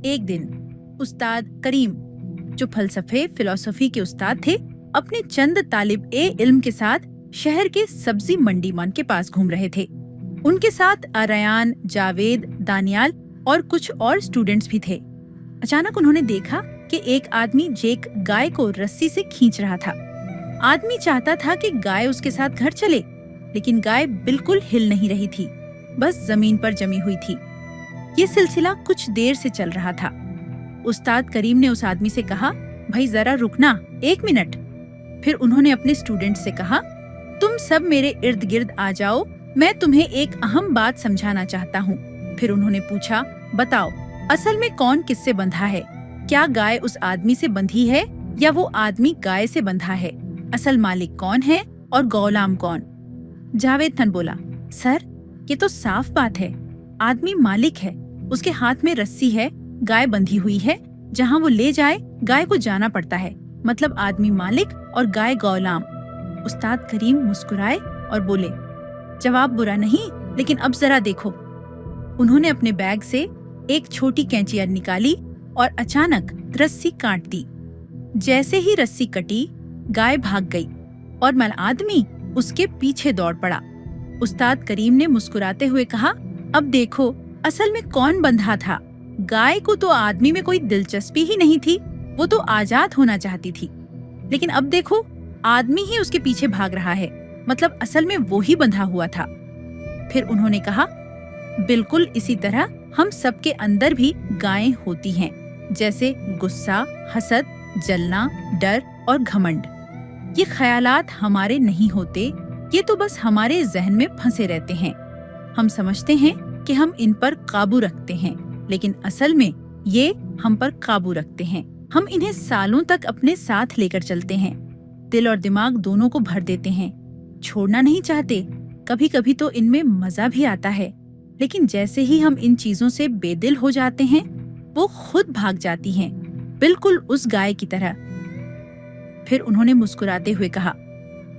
एक दिन उस्ताद करीम, जो फलसफे फिलॉसफी के उस्ताद थे, अपने चंद तालिब ए इल्म के साथ शहर के सब्जी मंडी मान के पास घूम रहे थे। उनके साथ आरयान, जावेद, दानियाल और कुछ और स्टूडेंट्स भी थे। अचानक उन्होंने देखा कि एक आदमी जेक गाय को रस्सी से खींच रहा था। आदमी चाहता था कि गाय उसके साथ घर चले, लेकिन गाय बिल्कुल हिल नहीं रही थी, बस जमीन पर जमी हुई थी। ये सिलसिला कुछ देर से चल रहा था। उस्ताद करीम ने उस आदमी से कहा, भाई जरा रुकना, 1 मिनट। फिर उन्होंने अपने स्टूडेंट से कहा, तुम सब मेरे इर्द गिर्द आ जाओ, मैं तुम्हें एक अहम बात समझाना चाहता हूँ। फिर उन्होंने पूछा, बताओ असल में कौन किससे बंधा है? क्या गाय उस आदमी से बंधी है या वो आदमी गाय से बंधा है? असल मालिक कौन है और गौलाम कौन? जावेद खान बोला, सर ये तो साफ बात है, आदमी मालिक है, उसके हाथ में रस्सी है, गाय बंधी हुई है, जहाँ वो ले जाए गाय को जाना पड़ता है, मतलब आदमी मालिक और गाय गौलाम। उस्ताद करीम मुस्कुराए और बोले, जवाब बुरा नहीं, लेकिन अब जरा देखो। उन्होंने अपने बैग से एक छोटी कैंची निकाली और अचानक रस्सी काट दी। जैसे ही रस्सी कटी, गाय भाग गई और मल आदमी उसके पीछे दौड़ पड़ा। उस्ताद करीम ने मुस्कुराते हुए कहा, अब देखो असल में कौन बंधा था। गाय को तो आदमी में कोई दिलचस्पी ही नहीं थी, वो तो आजाद होना चाहती थी, लेकिन अब देखो आदमी ही उसके पीछे भाग रहा है, मतलब असल में वो ही बंधा हुआ था। फिर उन्होंने कहा, बिल्कुल इसी तरह हम सबके अंदर भी गायें होती हैं, जैसे गुस्सा, हसद, जलना, डर और घमंड। ये ख्यालात हमारे नहीं होते, ये तो बस हमारे जहन में फंसे रहते हैं। हम समझते हैं कि हम इन पर काबू रखते हैं, लेकिन असल में ये हम पर काबू रखते हैं। हम इन्हें सालों तक अपने साथ लेकर चलते हैं, दिल और दिमाग दोनों को भर देते हैं, छोड़ना नहीं चाहते। कभी कभी तो इनमें मजा भी आता है, लेकिन जैसे ही हम इन चीजों से बेदिल हो जाते हैं, वो खुद भाग जाती हैं, बिल्कुल उस गाय की तरह। फिर उन्होंने मुस्कुराते हुए कहा,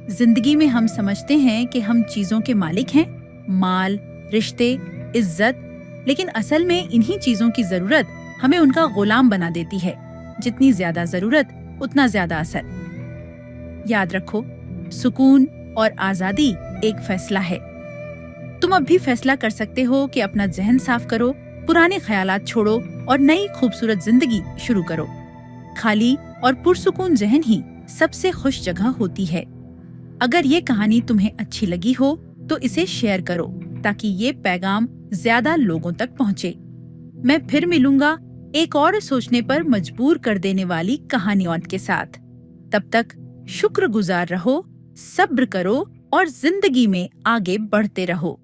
जिंदगी में हम समझते हैं कि हम चीजों के मालिक हैं, माल, रिश्ते, इज्जत, लेकिन असल में इन्हीं चीजों की जरूरत हमें उनका गुलाम बना देती है। जितनी ज्यादा जरूरत उतना ज्यादा असर। याद रखो, सुकून और आजादी एक फैसला है। तुम अब भी फैसला कर सकते हो कि अपना जहन साफ करो, पुराने ख्यालात छोड़ो और नई खूबसूरत जिंदगी शुरू करो। खाली और पुरसुकून जहन ही सबसे खुश जगह होती है। अगर ये कहानी तुम्हें अच्छी लगी हो तो इसे शेयर करो, ताकि ये पैगाम ज्यादा लोगों तक पहुंचे। मैं फिर मिलूंगा एक और सोचने पर मजबूर कर देने वाली कहानियों के साथ। तब तक शुक्रगुजार रहो, सब्र करो और जिंदगी में आगे बढ़ते रहो।